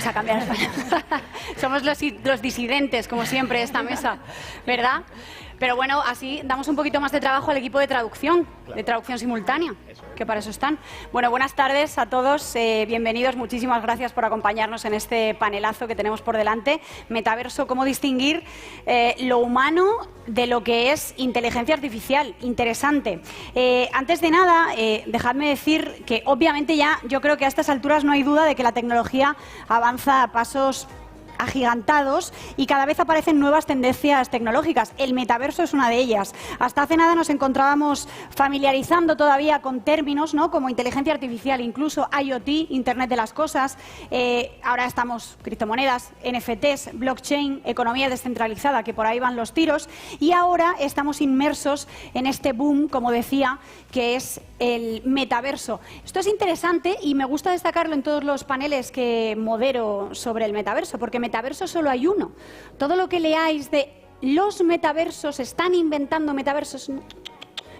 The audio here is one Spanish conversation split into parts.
vamos a cambiar al español. Somos los disidentes, como siempre, de esta mesa, ¿verdad? Pero bueno, así damos un poquito más de trabajo al equipo de traducción simultánea, que para eso están. Bueno, buenas tardes a todos, bienvenidos, muchísimas gracias por acompañarnos en este panelazo que tenemos por delante. Metaverso, cómo distinguir lo humano de lo que es inteligencia artificial. Interesante. Antes de nada, dejadme decir que obviamente ya yo creo que a estas alturas no hay duda de que la tecnología avanza a pasos agigantados y cada vez aparecen nuevas tendencias tecnológicas. El metaverso es una de ellas. Hasta hace nada nos encontrábamos familiarizando todavía con términos, ¿no?, como inteligencia artificial, incluso IoT, Internet de las cosas. Ahora estamos criptomonedas, NFTs, blockchain, economía descentralizada, que por ahí van los tiros. Y ahora estamos inmersos en este boom, como decía, que es el metaverso. Esto es interesante y me gusta destacarlo en todos los paneles que modero sobre el metaverso, porque metaverso solo hay uno. Todo lo que leáis de los metaversos, están inventando metaversos,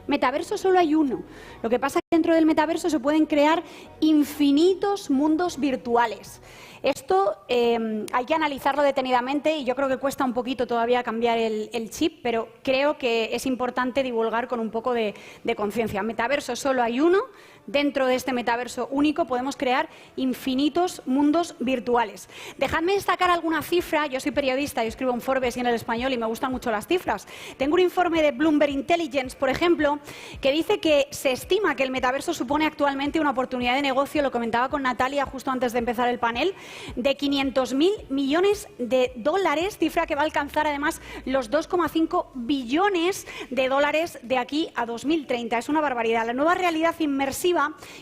metaverso solo hay uno. Lo que pasa es que dentro del metaverso se pueden crear infinitos mundos virtuales. Esto hay que analizarlo detenidamente y yo creo que cuesta un poquito todavía cambiar el chip, pero creo que es importante divulgar con un poco de conciencia. Metaverso solo hay uno. Dentro de este metaverso único podemos crear infinitos mundos virtuales. Dejadme destacar alguna cifra. Yo soy periodista, yo escribo en Forbes y en El Español y me gustan mucho las cifras. Tengo un informe de Bloomberg Intelligence, por ejemplo, que dice que se estima que el metaverso supone actualmente una oportunidad de negocio, lo comentaba con Natalia justo antes de empezar el panel, de 500.000 millones de dólares, cifra que va a alcanzar además los 2,5 billones de dólares de aquí a 2030. Es una barbaridad. La nueva realidad inmersiva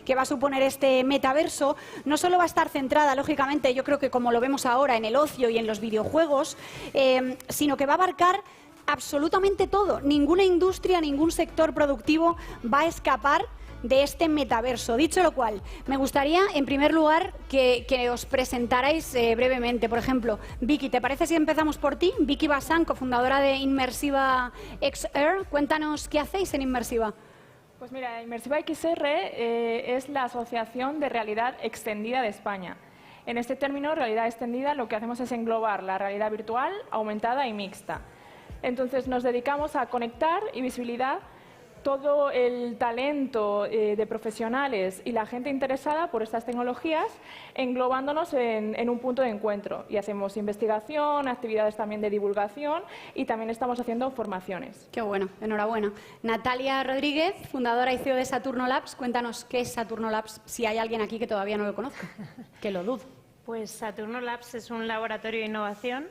que va a suponer este metaverso no solo va a estar centrada, lógicamente, yo creo que como lo vemos ahora, en el ocio y en los videojuegos, sino que va a abarcar absolutamente todo. Ninguna industria, ningún sector productivo va a escapar de este metaverso. Dicho lo cual, me gustaría, en primer lugar, que os presentarais brevemente. Por ejemplo, Vicky, ¿te parece si empezamos por ti? Vicky Basán, cofundadora de Inmersiva XR. Cuéntanos qué hacéis en Inmersiva. Pues mira, Inmersiva XR es la Asociación de Realidad Extendida de España. En este término, realidad extendida, lo que hacemos es englobar la realidad virtual, aumentada y mixta. Entonces, nos dedicamos a conectar y visibilidad todo el talento de profesionales y la gente interesada por estas tecnologías, englobándonos en un punto de encuentro. Y hacemos investigación, actividades también de divulgación y también estamos haciendo formaciones. Qué bueno, enhorabuena. Natalia Rodríguez, fundadora y CEO de Saturno Labs. Cuéntanos qué es Saturno Labs, si hay alguien aquí que todavía no lo conozca, que lo dudo. Pues Saturno Labs es un laboratorio de innovación.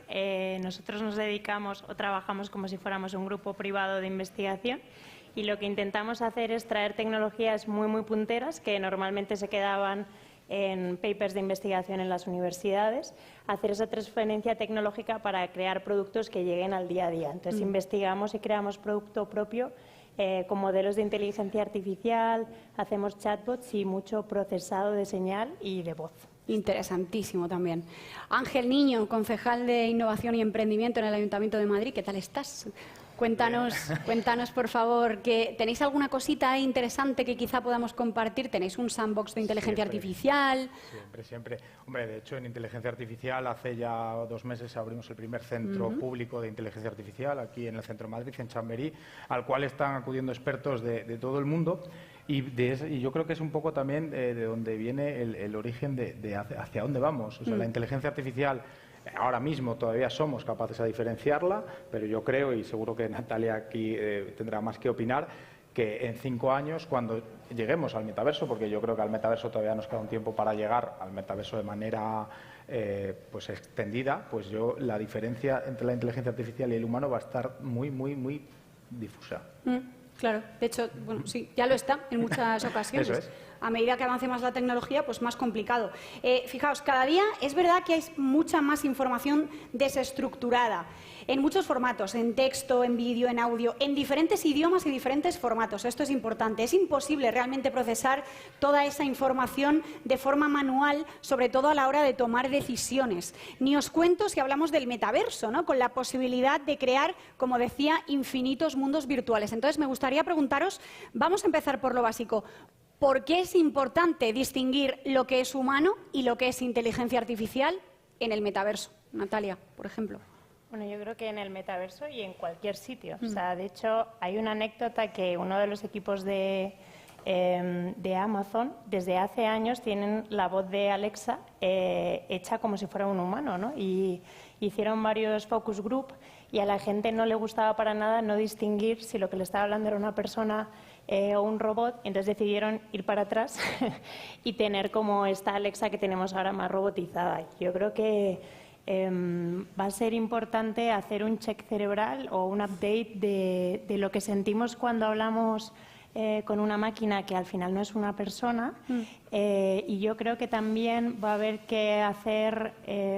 Nosotros nos dedicamos o trabajamos como si fuéramos un grupo privado de investigación. Y lo que intentamos hacer es traer tecnologías muy punteras que normalmente se quedaban en papers de investigación en las universidades, hacer esa transferencia tecnológica para crear productos que lleguen al día a día. Entonces investigamos y creamos producto propio con modelos de inteligencia artificial, hacemos chatbots y mucho procesado de señal y de voz. Interesantísimo también. Ángel Niño, concejal de Innovación y Emprendimiento en el Ayuntamiento de Madrid. ¿Qué tal estás? Cuéntanos, por favor, que ¿tenéis alguna cosita interesante que quizá podamos compartir? ¿Tenéis un sandbox de inteligencia artificial? Siempre. Hombre, de hecho, en inteligencia artificial hace ya 2 meses abrimos el primer centro público de inteligencia artificial aquí en el centro de Madrid, en Chamberí, al cual están acudiendo expertos de todo el mundo. Y yo creo que es un poco también de donde viene el origen de hacia dónde vamos. O sea, la inteligencia artificial, ahora mismo todavía somos capaces de diferenciarla, pero yo creo, y seguro que Natalia aquí tendrá más que opinar, que en 5 años, cuando lleguemos al metaverso, porque yo creo que al metaverso todavía nos queda un tiempo para llegar al metaverso de manera pues extendida, pues la diferencia entre la inteligencia artificial y el humano va a estar muy difusa. Claro, de hecho, bueno, sí, ya lo está en muchas ocasiones. Eso es. A medida que avance más la tecnología, pues más complicado. Fijaos, cada día es verdad que hay mucha más información desestructurada, en muchos formatos, en texto, en vídeo, en audio, en diferentes idiomas y diferentes formatos. Esto es importante. Es imposible realmente procesar toda esa información de forma manual, sobre todo a la hora de tomar decisiones. Ni os cuento si hablamos del metaverso, ¿no?, con la posibilidad de crear, como decía, infinitos mundos virtuales. Entonces, me gustaría preguntaros, vamos a empezar por lo básico. ¿Por qué es importante distinguir lo que es humano y lo que es inteligencia artificial? en el metaverso? Natalia, por ejemplo. Bueno, yo creo que en el metaverso y en cualquier sitio. O sea, de hecho, hay una anécdota que uno de los equipos de Amazon, desde hace años, tienen la voz de Alexa hecha como si fuera un humano, ¿no? Y hicieron varios focus group y a la gente no le gustaba para nada no distinguir si lo que le estaba hablando era una persona o un robot, entonces decidieron ir para atrás y tener como esta Alexa que tenemos ahora más robotizada. Yo creo que va a ser importante hacer un check cerebral o un update de lo que sentimos cuando hablamos con una máquina que al final no es una persona. Y yo creo que también va a haber que hacer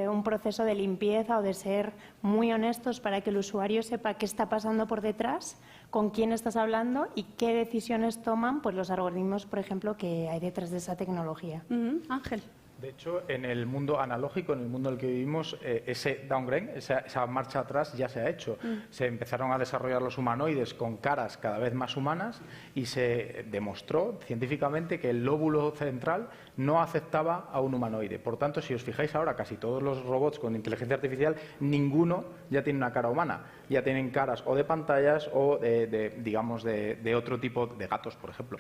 un proceso de limpieza o de ser muy honestos para que el usuario sepa qué está pasando por detrás, con quién estás hablando y qué decisiones toman pues los algoritmos, por ejemplo, que hay detrás de esa tecnología. Ángel. De hecho, en el mundo analógico, en el mundo en el que vivimos, ese downgrade, esa marcha atrás ya se ha hecho. Se empezaron a desarrollar los humanoides con caras cada vez más humanas y se demostró científicamente que el lóbulo central no aceptaba a un humanoide. Por tanto, si os fijáis ahora, casi todos los robots con inteligencia artificial, ninguno ya tiene una cara humana. Ya tienen caras o de pantallas o de otro tipo de gatos, por ejemplo.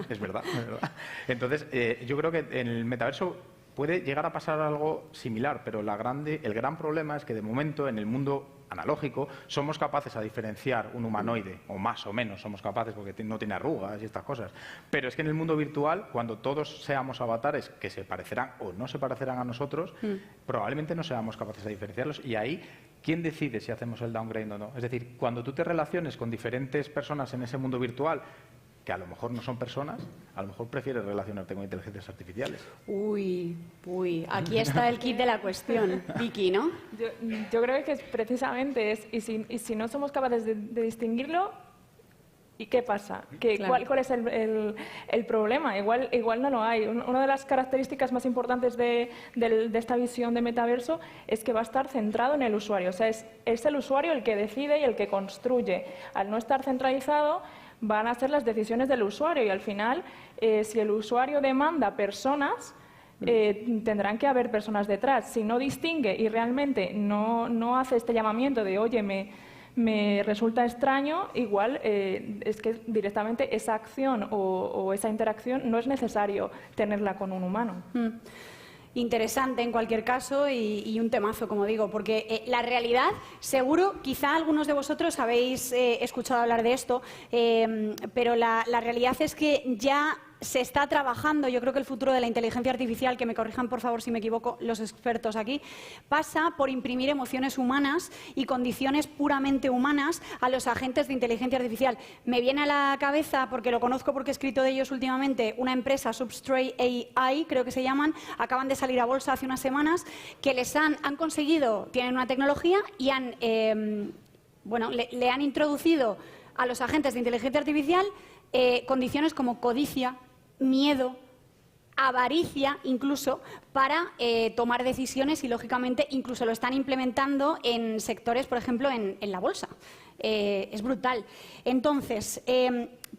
Es verdad, es verdad. Entonces, yo creo que en el metaverso puede llegar a pasar algo similar, pero el gran problema es que de momento en el mundo analógico somos capaces a diferenciar un humanoide, o más o menos somos capaces porque no tiene arrugas y estas cosas. Pero es que en el mundo virtual, cuando todos seamos avatares que se parecerán o no se parecerán a nosotros, probablemente no seamos capaces de diferenciarlos y ahí ¿quién decide si hacemos el downgrade o no? Es decir, cuando tú te relaciones con diferentes personas en ese mundo virtual que a lo mejor no son personas, a lo mejor prefieres relacionarte con inteligencias artificiales. Uy, aquí está el kit de la cuestión. Vicky, ¿no? Yo creo que precisamente es, y si no somos capaces de distinguirlo, ¿y qué pasa? Claro. ¿Cuál es el problema? Igual no lo hay. Una de las características más importantes de esta visión de metaverso es que va a estar centrado en el usuario. O sea, es el usuario el que decide y el que construye. Al no estar centralizado, van a ser las decisiones del usuario y al final, si el usuario demanda personas, tendrán que haber personas detrás. Si no distingue y realmente no hace este llamamiento de oye, me resulta extraño, igual es que directamente esa acción o esa interacción no es necesario tenerla con un humano. Interesante en cualquier caso y un temazo, como digo, porque la realidad, seguro, quizá algunos de vosotros habéis escuchado hablar de esto, pero la realidad es que ya se está trabajando, yo creo que el futuro de la inteligencia artificial, que me corrijan por favor si me equivoco los expertos aquí, pasa por imprimir emociones humanas y condiciones puramente humanas a los agentes de inteligencia artificial. Me viene a la cabeza, porque lo conozco porque he escrito de ellos últimamente, una empresa, Substrate AI, creo que se llaman, acaban de salir a bolsa hace unas semanas, que les han conseguido, tienen una tecnología y le han introducido a los agentes de inteligencia artificial condiciones como codicia, miedo, avaricia, incluso, para tomar decisiones y, lógicamente, incluso lo están implementando en sectores, por ejemplo, en la bolsa. Es brutal. Entonces,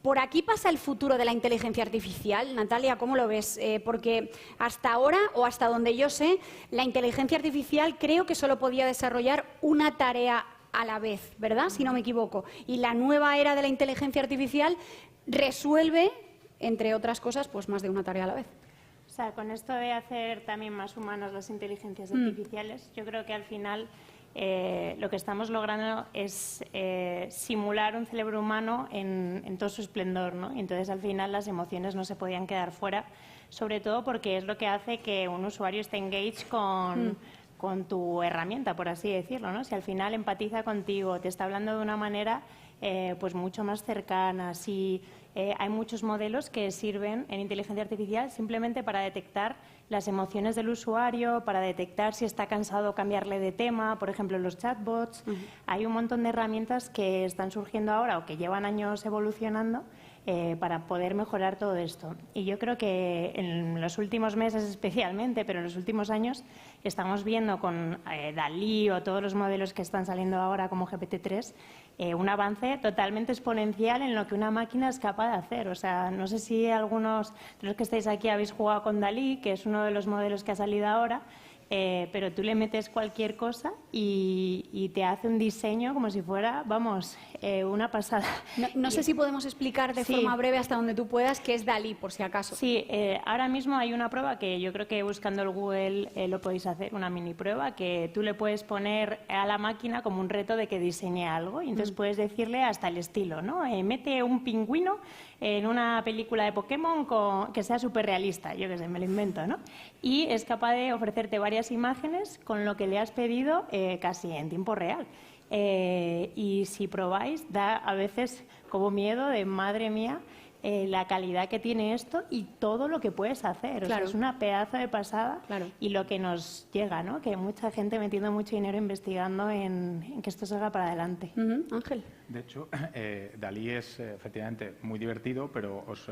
¿por aquí pasa el futuro de la inteligencia artificial? Natalia, ¿cómo lo ves? Porque hasta ahora, o hasta donde yo sé, la inteligencia artificial creo que solo podía desarrollar una tarea a la vez, ¿verdad? Si no me equivoco. Y la nueva era de la inteligencia artificial resuelve, entre otras cosas, pues más de una tarea a la vez. O sea, con esto de hacer también más humanas las inteligencias artificiales, yo creo que al final lo que estamos logrando es simular un cerebro humano en todo su esplendor, ¿no? Y entonces, al final, las emociones no se podían quedar fuera, sobre todo porque es lo que hace que un usuario esté engaged con tu herramienta, por así decirlo, ¿no? Si al final empatiza contigo, te está hablando de una manera pues mucho más cercana. Si hay muchos modelos que sirven en inteligencia artificial simplemente para detectar las emociones del usuario, para detectar si está cansado, cambiarle de tema, por ejemplo, los chatbots. Hay un montón de herramientas que están surgiendo ahora o que llevan años evolucionando para poder mejorar todo esto. Y yo creo que en los últimos meses especialmente, pero en los últimos años, estamos viendo con DALL-E o todos los modelos que están saliendo ahora como GPT-3, un avance totalmente exponencial en lo que una máquina es capaz de hacer. O sea, no sé si algunos de los que estáis aquí habéis jugado con DALL-E, que es uno de los modelos que ha salido ahora, pero tú le metes cualquier cosa y te hace un diseño como si fuera, vamos, una pasada. No sé si podemos explicar de forma breve hasta donde tú puedas qué es DALL-E, por si acaso. Sí, ahora mismo hay una prueba que yo creo que buscando el Google lo podéis hacer, una mini prueba, que tú le puedes poner a la máquina como un reto de que diseñe algo y entonces puedes decirle hasta el estilo, ¿no? Mete un pingüino en una película de Pokémon que sea súper realista, yo qué sé, me lo invento, ¿no? Y es capaz de ofrecerte varias imágenes con lo que le has pedido casi en tiempo real. Y si probáis, da a veces como miedo de, madre mía, la calidad que tiene esto y todo lo que puedes hacer. Claro. O sea, es una pedazo de pasada. Claro. Y lo que nos llega, ¿no? Que mucha gente metiendo mucho dinero investigando en que esto salga para adelante. Ángel. De hecho, DALL-E es efectivamente muy divertido, pero os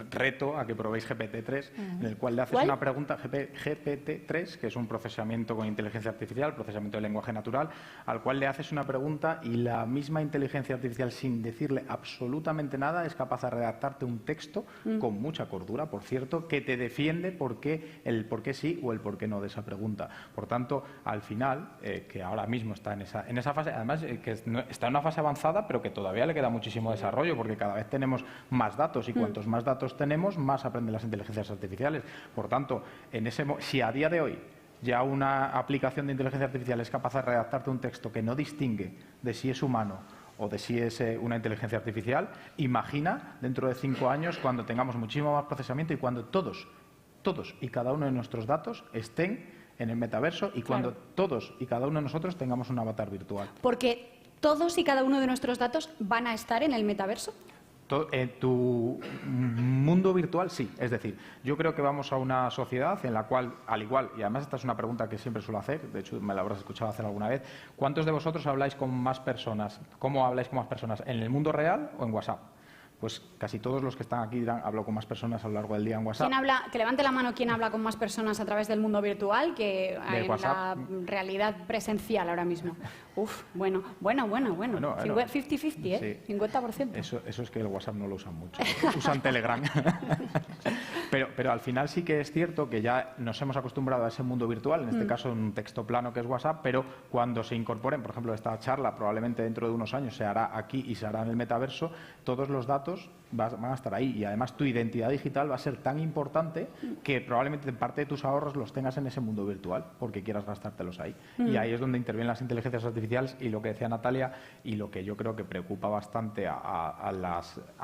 reto a que probéis GPT-3, en el cual le haces una pregunta, GPT-3, que es un procesamiento con inteligencia artificial, procesamiento de lenguaje natural, al cual le haces una pregunta y la misma inteligencia artificial, sin decirle absolutamente nada, es capaz de redactarte un texto con mucha cordura, por cierto, que te defiende el por qué sí o el por qué no de esa pregunta. Por tanto, al final, que ahora mismo está en esa fase, además que está en una fase avanzada, pero que todavía le queda muchísimo desarrollo, porque cada vez tenemos más datos y cuantos más datos tenemos, más aprenden las inteligencias artificiales. Por tanto, si a día de hoy ya una aplicación de inteligencia artificial es capaz de redactarte un texto que no distingue de si es humano o de si es una inteligencia artificial, imagina dentro de 5 años cuando tengamos muchísimo más procesamiento y cuando todos y cada uno de nuestros datos estén en el metaverso y cuando todos y cada uno de nosotros tengamos un avatar virtual. Porque todos y cada uno de nuestros datos van a estar en el metaverso. En tu mundo virtual, sí. Es decir, yo creo que vamos a una sociedad en la cual, al igual, y además esta es una pregunta que siempre suelo hacer, de hecho me la habrás escuchado hacer alguna vez, ¿cuántos de vosotros habláis con más personas? ¿Cómo habláis con más personas? ¿En el mundo real o en WhatsApp? Pues casi todos los que están aquí dirán, hablo con más personas a lo largo del día en WhatsApp. Que levante la mano quien habla con más personas a través del mundo virtual que en WhatsApp. la realidad presencial ahora mismo. Uf, bueno. 50-50, ¿eh? Sí. 50%. Eso es que el WhatsApp no lo usan mucho. Usan Telegram. Pero al final sí que es cierto que ya nos hemos acostumbrado a ese mundo virtual, en este caso un texto plano que es WhatsApp, pero cuando se incorporen, por ejemplo, esta charla, probablemente dentro de unos años se hará aquí y se hará en el metaverso, todos los datos van a estar ahí y además tu identidad digital va a ser tan importante que probablemente parte de tus ahorros los tengas en ese mundo virtual porque quieras gastártelos ahí. Y ahí es donde intervienen las inteligencias artificiales y lo que decía Natalia y lo que yo creo que preocupa bastante a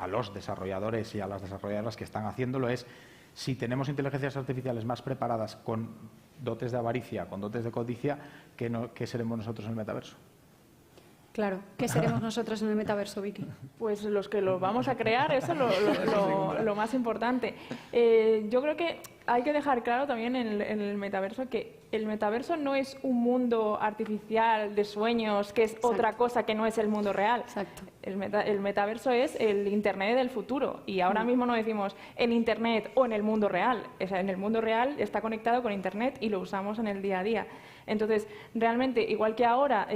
los desarrolladores y a las desarrolladoras que están haciéndolo es si tenemos inteligencias artificiales más preparadas con dotes de avaricia, con dotes de codicia, ¿qué seremos nosotros en el metaverso? Claro, ¿qué seremos nosotros en el metaverso, Vicky? Pues los que lo vamos a crear, eso es lo más importante. Yo creo que hay que dejar claro también en el metaverso que el metaverso no es un mundo artificial de sueños, que es otra cosa que no es el mundo real. Exacto. El metaverso es el Internet del futuro y ahora mismo no decimos en Internet o en el mundo real. O sea, en el mundo real está conectado con Internet y lo usamos en el día a día. Entonces, realmente, igual que ahora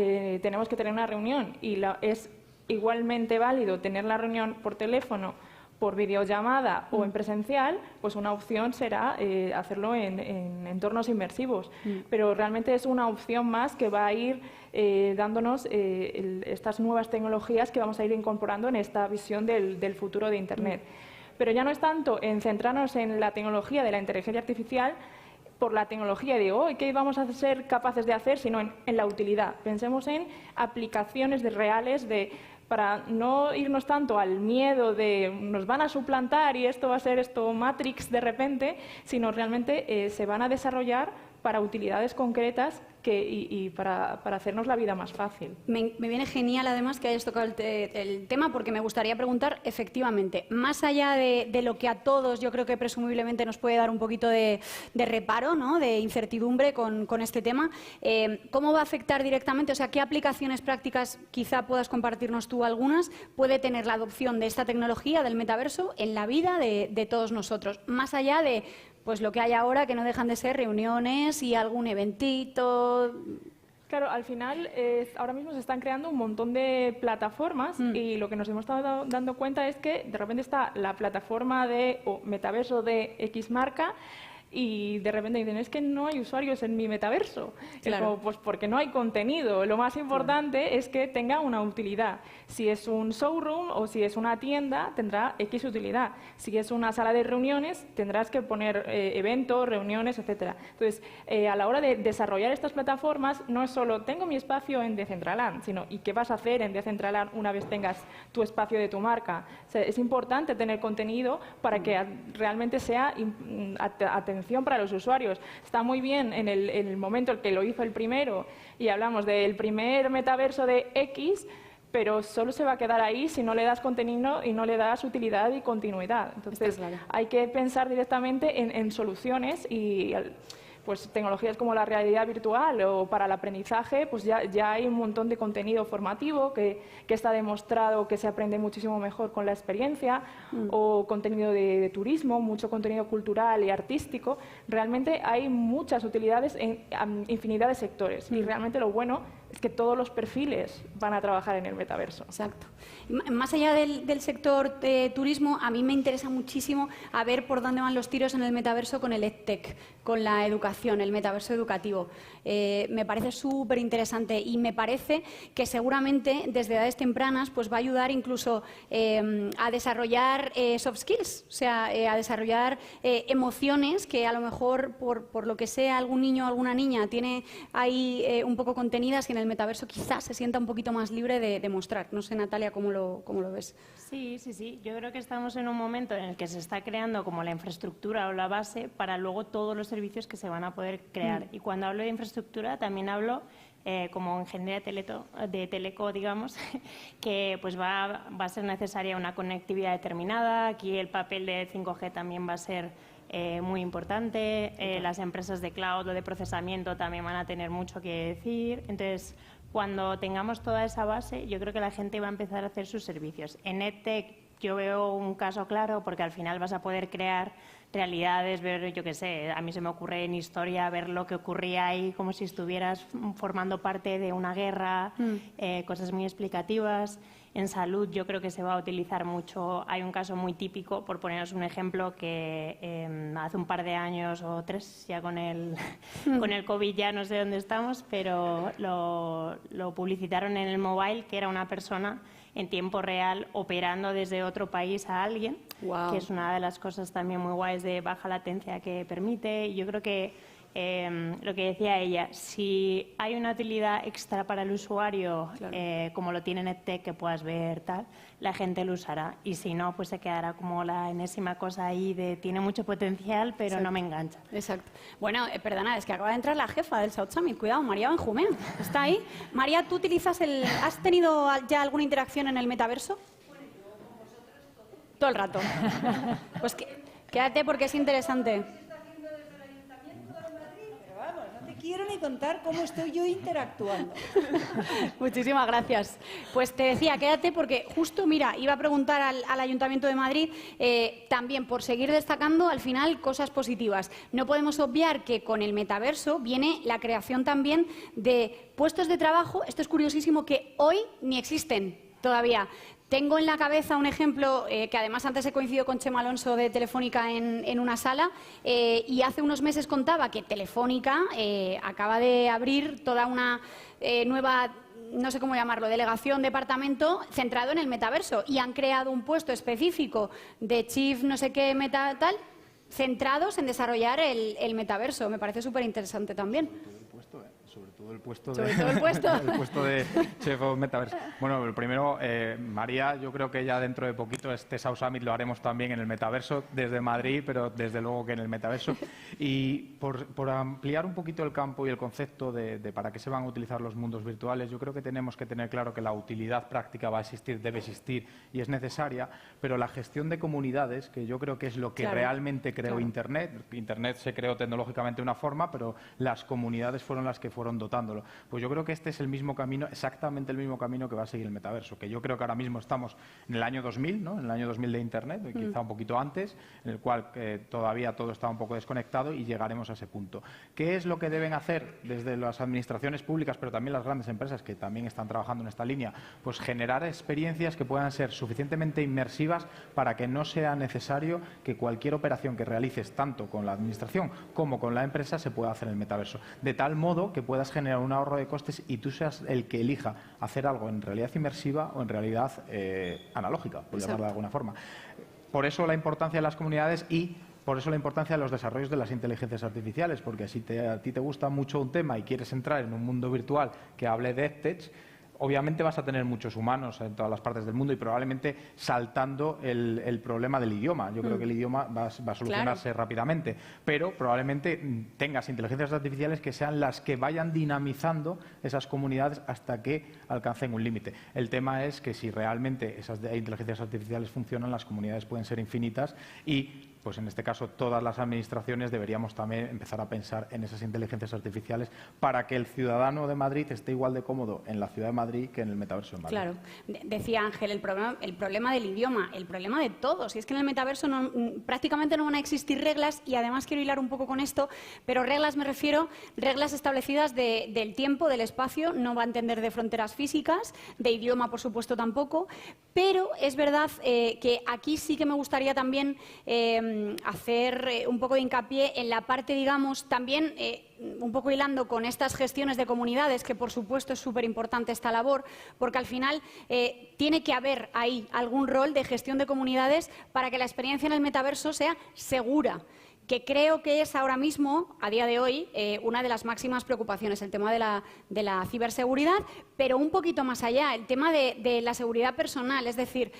tenemos que tener una reunión y es igualmente válido tener la reunión por teléfono, por videollamada o en presencial, pues una opción será hacerlo en entornos inmersivos. Pero realmente es una opción más que va a ir dándonos estas nuevas tecnologías que vamos a ir incorporando en esta visión del futuro de Internet. Pero ya no es tanto en centrarnos en la tecnología de la inteligencia artificial, por la tecnología de hoy, ¿qué vamos a ser capaces de hacer? Sino en la utilidad. Pensemos en aplicaciones reales para no irnos tanto al miedo de nos van a suplantar y esto va a ser Matrix de repente, sino realmente se van a desarrollar para utilidades concretas y para hacernos la vida más fácil. Me viene genial, además, que hayas tocado el tema, porque me gustaría preguntar, efectivamente, más allá de lo que a todos yo creo que presumiblemente nos puede dar un poquito de reparo, ¿no?, de incertidumbre con este tema, ¿cómo va a afectar directamente? O sea, ¿qué aplicaciones prácticas, quizá puedas compartirnos tú algunas, puede tener la adopción de esta tecnología, del metaverso, en la vida de todos nosotros? Más allá de pues lo que hay ahora, que no dejan de ser reuniones y algún eventito. Claro, al final ahora mismo se están creando un montón de plataformas y lo que nos hemos estado dando cuenta es que de repente está la plataforma o metaverso de X marca y de repente dicen, es que no hay usuarios en mi metaverso. Claro. Es como, pues porque no hay contenido. Lo más importante es que tenga una utilidad. Si es un showroom o si es una tienda, tendrá X utilidad. Si es una sala de reuniones, tendrás que poner eventos, reuniones, etcétera. Entonces, a la hora de desarrollar estas plataformas, no es solo tengo mi espacio en Decentraland, sino ¿y qué vas a hacer en Decentraland una vez tengas tu espacio de tu marca? O sea, es importante tener contenido para que realmente sea atención para los usuarios. Está muy bien en el momento en que lo hizo el primero y hablamos del primer metaverso de X, pero solo se va a quedar ahí si no le das contenido y no le das utilidad y continuidad. Entonces, claro. hay que pensar directamente en soluciones y pues tecnologías como la realidad virtual o para el aprendizaje, pues ya hay un montón de contenido formativo que está demostrado que se aprende muchísimo mejor con la experiencia, o contenido de turismo, mucho contenido cultural y artístico. Realmente hay muchas utilidades en infinidad de sectores y realmente lo bueno es que todos los perfiles van a trabajar en el metaverso. Exacto. Más allá del sector de turismo, a mí me interesa muchísimo a ver por dónde van los tiros en el metaverso con el EdTech, con la educación, el metaverso educativo. Me parece súper interesante y me parece que seguramente desde edades tempranas pues va a ayudar incluso a desarrollar soft skills, o sea, a desarrollar emociones que a lo mejor por lo que sea algún niño o alguna niña tiene ahí un poco contenidas y en el metaverso quizás se sienta un poquito más libre de mostrar. No sé, Natalia, ¿cómo lo ves? Sí. Yo creo que estamos en un momento en el que se está creando como la infraestructura o la base para luego todos los servicios que se van a poder crear. Y cuando hablo de infraestructura también hablo como ingeniería de teleco, digamos, que pues va a ser necesaria una conectividad determinada. Aquí el papel de 5G también va a ser muy importante. Las empresas de cloud o de procesamiento también van a tener mucho que decir. Entonces, cuando tengamos toda esa base, yo creo que la gente va a empezar a hacer sus servicios. En EdTech yo veo un caso claro porque al final vas a poder crear realidades, ver, yo qué sé, a mí se me ocurre en historia ver lo que ocurría ahí como si estuvieras formando parte de una guerra, cosas muy explicativas. En salud yo creo que se va a utilizar mucho. Hay un caso muy típico, por poneros un ejemplo, que hace un par de años o 3, ya con el COVID ya no sé dónde estamos, pero lo publicitaron en el mobile, que era una persona en tiempo real operando desde otro país a alguien, Wow. que es una de las cosas también muy guays de baja latencia que permite. Y yo creo que lo que decía ella, si hay una utilidad extra para el usuario, Claro. como lo tiene EdTech, que puedas ver tal, la gente lo usará. Y si no, pues se quedará como la enésima cosa ahí de tiene mucho potencial, pero Exacto. no me engancha. Exacto. Bueno, perdona, es que acaba de entrar la jefa del South Summit. Cuidado, María Benjumea. ¿Está ahí? María, ¿tú utilizas has tenido ya alguna interacción en el metaverso? Todo el rato. Pues quédate porque es interesante. Quiero ni contar cómo estoy yo interactuando. Muchísimas gracias. Pues te decía, quédate porque justo, mira, iba a preguntar al Ayuntamiento de Madrid también por seguir destacando al final cosas positivas. No podemos obviar que con el metaverso viene la creación también de puestos de trabajo, esto es curiosísimo, que hoy ni existen todavía. Tengo en la cabeza un ejemplo que además antes he coincidido con Chema Alonso de Telefónica en una sala y hace unos meses contaba que Telefónica acaba de abrir toda una nueva, no sé cómo llamarlo, delegación, departamento centrado en el metaverso y han creado un puesto específico de Chief no sé qué meta tal, centrados en desarrollar el metaverso. Me parece súper interesante también. Sobre todo el puesto el puesto de Chef of Metaverse. Bueno, el primero, María, yo creo que ya dentro de poquito este South Summit lo haremos también en el metaverso, desde Madrid, pero desde luego que en el metaverso. Y por ampliar un poquito el campo y el concepto de para qué se van a utilizar los mundos virtuales, yo creo que tenemos que tener claro que la utilidad práctica va a existir, debe existir y es necesaria, pero la gestión de comunidades, que yo creo que es lo que realmente creó Internet. Internet se creó tecnológicamente de una forma, pero las comunidades fueron las que fueron fueron dotándolo. Pues yo creo que este es el mismo camino, exactamente el mismo camino que va a seguir el metaverso, que yo creo que ahora mismo estamos en el año 2000, ¿no? En el año 2000 de Internet, quizá un poquito antes, en el cual todavía todo está un poco desconectado y llegaremos a ese punto. ¿Qué es lo que deben hacer desde las administraciones públicas, pero también las grandes empresas que también están trabajando en esta línea? Pues generar experiencias que puedan ser suficientemente inmersivas para que no sea necesario que cualquier operación que realices tanto con la administración como con la empresa se pueda hacer en el metaverso, de tal modo que puedas generar un ahorro de costes y tú seas el que elija hacer algo en realidad inmersiva o en realidad analógica, por llamarlo de alguna forma. Por eso la importancia de las comunidades y por eso la importancia de los desarrollos de las inteligencias artificiales, porque si a ti te gusta mucho un tema y quieres entrar en un mundo virtual que hable de EdTech, obviamente vas a tener muchos humanos en todas las partes del mundo y probablemente saltando el problema del idioma. Yo creo que el idioma va a solucionarse rápidamente, pero probablemente tengas inteligencias artificiales que sean las que vayan dinamizando esas comunidades hasta que alcancen un límite. El tema es que si realmente esas inteligencias artificiales funcionan, las comunidades pueden ser infinitas y pues en este caso todas las administraciones deberíamos también empezar a pensar en esas inteligencias artificiales para que el ciudadano de Madrid esté igual de cómodo en la ciudad de Madrid que en el metaverso de Madrid. Claro, decía Ángel, el problema del idioma, el problema de todos. Y es que en el metaverso prácticamente no van a existir reglas y además quiero hilar un poco con esto, pero reglas me refiero, reglas establecidas del tiempo, del espacio, no va a entender de fronteras físicas, de idioma por supuesto tampoco, pero es verdad que aquí sí que me gustaría también hacer un poco de hincapié en la parte, digamos, también un poco hilando con estas gestiones de comunidades, que por supuesto es súper importante esta labor, porque al final tiene que haber ahí algún rol de gestión de comunidades para que la experiencia en el metaverso sea segura, que creo que es ahora mismo, a día de hoy, una de las máximas preocupaciones, el tema de la ciberseguridad, pero un poquito más allá, el tema de la seguridad personal. Es decir,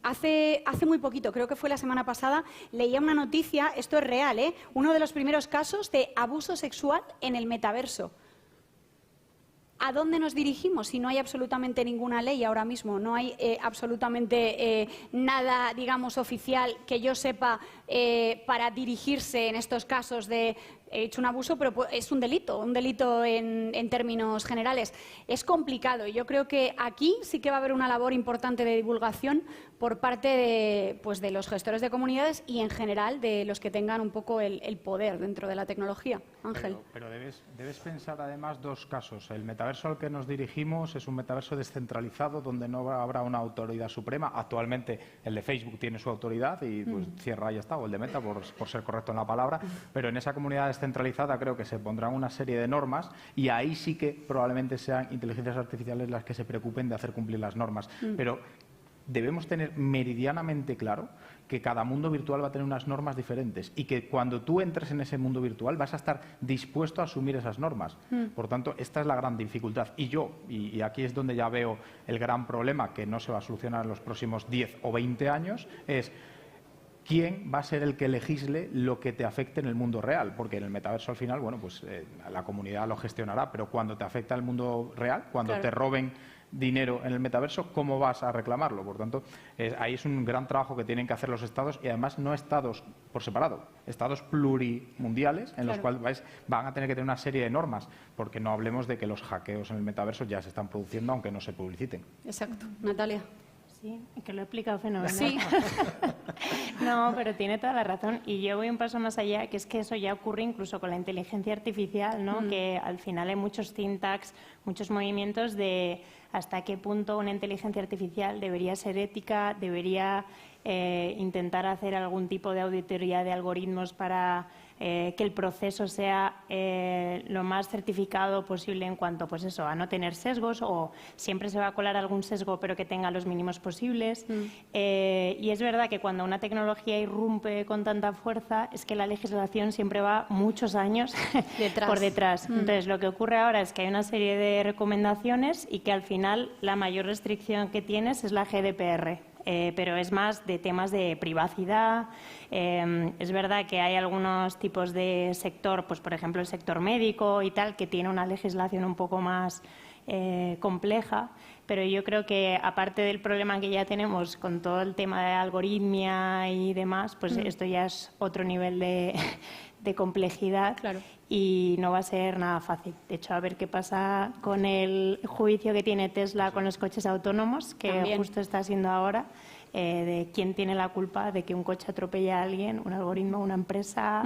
hace muy poquito, creo que fue la semana pasada, leía una noticia, esto es real, uno de los primeros casos de abuso sexual en el metaverso. ¿A dónde nos dirigimos si no hay absolutamente ninguna ley ahora mismo? No hay absolutamente nada, digamos, oficial que yo sepa para dirigirse en estos casos de he hecho un abuso, pero es un delito en términos generales. Es complicado y yo creo que aquí sí que va a haber una labor importante de divulgación por parte de los gestores de comunidades y en general de los que tengan un poco el poder dentro de la tecnología. Ángel. Pero debes pensar además dos casos. El metaverso al que nos dirigimos es un metaverso descentralizado donde no habrá una autoridad suprema. Actualmente el de Facebook tiene su autoridad y pues cierra y ya está, o el de Meta por ser correcto en la palabra, pero en esa comunidad descentralizada creo que se pondrán una serie de normas y ahí sí que probablemente sean inteligencias artificiales las que se preocupen de hacer cumplir las normas. Pero debemos tener meridianamente claro que cada mundo virtual va a tener unas normas diferentes y que cuando tú entres en ese mundo virtual vas a estar dispuesto a asumir esas normas. Por tanto, esta es la gran dificultad. Y aquí es donde ya veo el gran problema que no se va a solucionar en los próximos 10 o 20 años, es ¿quién va a ser el que legisle lo que te afecte en el mundo real? Porque en el metaverso al final, bueno, pues la comunidad lo gestionará, pero cuando te afecta el mundo real, cuando te roben dinero en el metaverso, ¿cómo vas a reclamarlo? Por tanto, ahí es un gran trabajo que tienen que hacer los estados y además no estados por separado, estados plurimundiales en los cuales van a tener que tener una serie de normas, porque no hablemos de que los hackeos en el metaverso ya se están produciendo aunque no se publiciten. Exacto. Natalia. Sí, que lo he explicado fenomenal. Sí. No, pero tiene toda la razón. Y yo voy un paso más allá, que es que eso ya ocurre incluso con la inteligencia artificial, ¿no? Que al final hay muchos think tanks, muchos movimientos de hasta qué punto una inteligencia artificial debería ser ética, debería intentar hacer algún tipo de auditoría de algoritmos para que el proceso sea lo más certificado posible en cuanto pues eso, a no tener sesgos, o siempre se va a colar algún sesgo pero que tenga los mínimos posibles. Y es verdad que cuando una tecnología irrumpe con tanta fuerza es que la legislación siempre va muchos años por detrás. Entonces lo que ocurre ahora es que hay una serie de recomendaciones y que al final la mayor restricción que tienes es la GDPR. Pero es más de temas de privacidad. Es verdad que hay algunos tipos de sector, pues por ejemplo el sector médico y tal, que tiene una legislación un poco más compleja, pero yo creo que aparte del problema que ya tenemos con todo el tema de algoritmia y demás, pues esto ya es otro nivel de complejidad. Claro. y no va a ser nada fácil. De hecho, a ver qué pasa con el juicio que tiene Tesla con los coches autónomos, que También. justo está siendo ahora, de quién tiene la culpa de que un coche atropelle a alguien, un algoritmo, una empresa.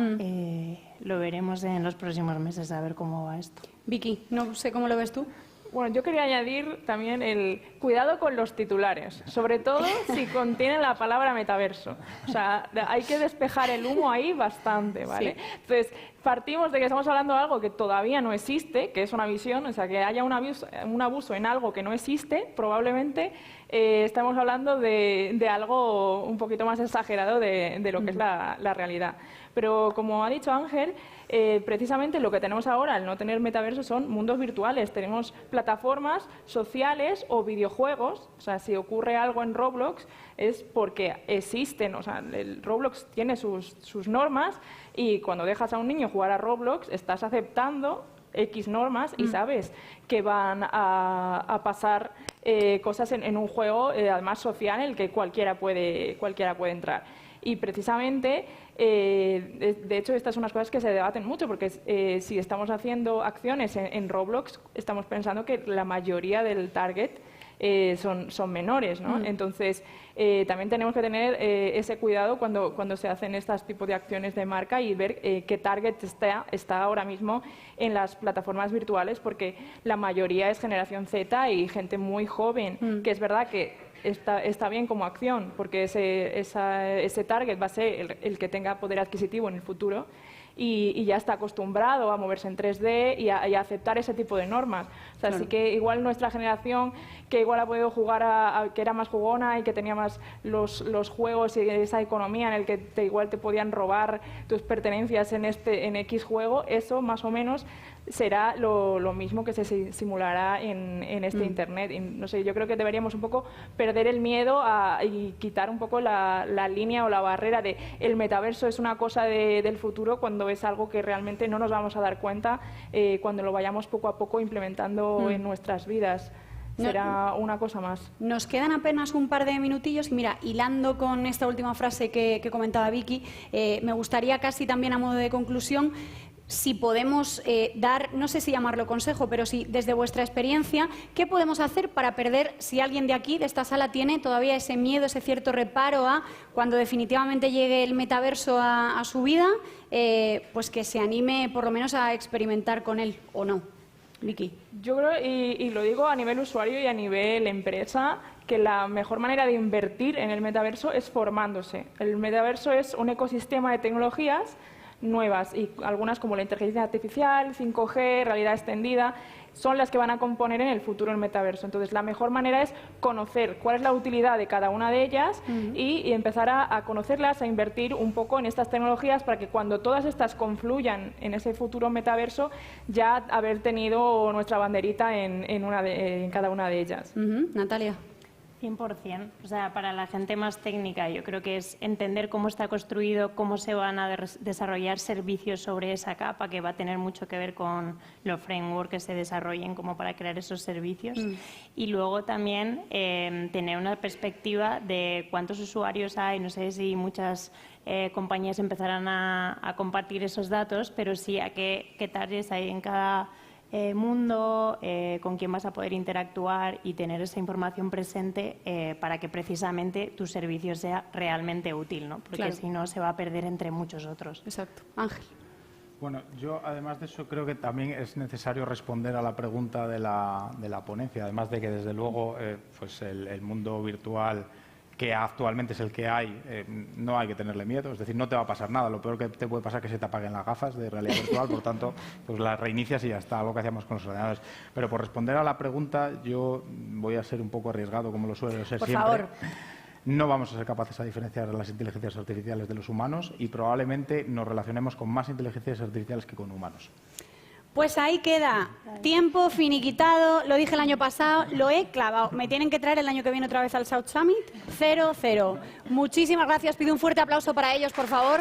Lo veremos en los próximos meses, a ver cómo va esto. Vicky, no sé cómo lo ves tú. Bueno, yo quería añadir también el cuidado con los titulares, sobre todo si contienen la palabra metaverso. O sea, hay que despejar el humo ahí bastante, ¿vale? Sí. Entonces, partimos de que estamos hablando de algo que todavía no existe, que es una visión, o sea, que haya un abuso en algo que no existe, probablemente estamos hablando de algo un poquito más exagerado de lo que es la realidad. Pero, como ha dicho Ángel, precisamente lo que tenemos ahora, al no tener metaverso, son mundos virtuales. Tenemos plataformas sociales o videojuegos. O sea, si ocurre algo en Roblox es porque existen. O sea, el Roblox tiene sus normas y cuando dejas a un niño jugar a Roblox estás aceptando X normas y sabes que van a pasar cosas en un juego, además social, en el que cualquiera puede entrar. Y precisamente, de hecho, estas son unas cosas que se debaten mucho, porque si estamos haciendo acciones en Roblox, estamos pensando que la mayoría del target son menores, ¿no? Entonces, también tenemos que tener ese cuidado cuando se hacen estos tipos de acciones de marca y ver qué target está ahora mismo en las plataformas virtuales, porque la mayoría es generación Z y gente muy joven, que es verdad que está bien como acción, porque ese target va a ser el que tenga poder adquisitivo en el futuro y ya está acostumbrado a moverse en 3D y a aceptar ese tipo de normas. O sea, Claro. así que igual nuestra generación, que igual ha podido jugar que era más jugona y que tenía más los juegos y esa economía en el que igual te podían robar tus pertenencias en X juego, eso más o menos será lo mismo que se simulará en este Internet. Y, no sé, yo creo que deberíamos un poco perder el miedo y quitar un poco la línea o la barrera de el metaverso es una cosa del futuro, cuando es algo que realmente no nos vamos a dar cuenta cuando lo vayamos poco a poco implementando en nuestras vidas. Será una cosa más. Nos quedan apenas un par de minutillos y mira, hilando con esta última frase que comentaba Vicky, me gustaría casi también a modo de conclusión si podemos dar, no sé si llamarlo consejo, pero si desde vuestra experiencia, ¿qué podemos hacer para perder, si alguien de aquí, de esta sala, tiene todavía ese miedo, ese cierto reparo a cuando definitivamente llegue el metaverso a su vida, pues que se anime por lo menos a experimentar con él o no? Vicky. Yo creo, y lo digo a nivel usuario y a nivel empresa, que la mejor manera de invertir en el metaverso es formándose. El metaverso es un ecosistema de tecnologías nuevas y algunas como la inteligencia artificial, 5G, realidad extendida, son las que van a componer en el futuro el metaverso. Entonces, la mejor manera es conocer cuál es la utilidad de cada una de ellas y empezar a conocerlas, a invertir un poco en estas tecnologías para que cuando todas estas confluyan en ese futuro metaverso, ya haber tenido nuestra banderita en cada una de ellas. Natalia. 100%. O sea, para la gente más técnica, yo creo que es entender cómo está construido, cómo se van a desarrollar servicios sobre esa capa, que va a tener mucho que ver con los frameworks que se desarrollen como para crear esos servicios. Y luego también tener una perspectiva de cuántos usuarios hay. No sé si muchas compañías empezarán a compartir esos datos, pero sí a qué targets hay en cada mundo, con quién vas a poder interactuar y tener esa información presente para que precisamente tu servicio sea realmente útil, ¿no? Porque Claro. si no se va a perder entre muchos otros. Exacto. Ángel. Bueno, yo además de eso creo que también es necesario responder a la pregunta de la ponencia, además de que desde luego pues el mundo virtual que actualmente es el que hay, no hay que tenerle miedo, es decir, no te va a pasar nada, lo peor que te puede pasar es que se te apaguen las gafas de realidad virtual, por tanto, pues las reinicias y ya está, algo que hacíamos con los ordenadores. Pero por responder a la pregunta, yo voy a ser un poco arriesgado, como lo suelo ser Por siempre. favor. No vamos a ser capaces a diferenciar las inteligencias artificiales de los humanos y probablemente nos relacionemos con más inteligencias artificiales que con humanos. Pues ahí queda. Tiempo finiquitado, lo dije el año pasado, lo he clavado. Me tienen que traer el año que viene otra vez al South Summit. 0-0. Muchísimas gracias. Pido un fuerte aplauso para ellos, por favor.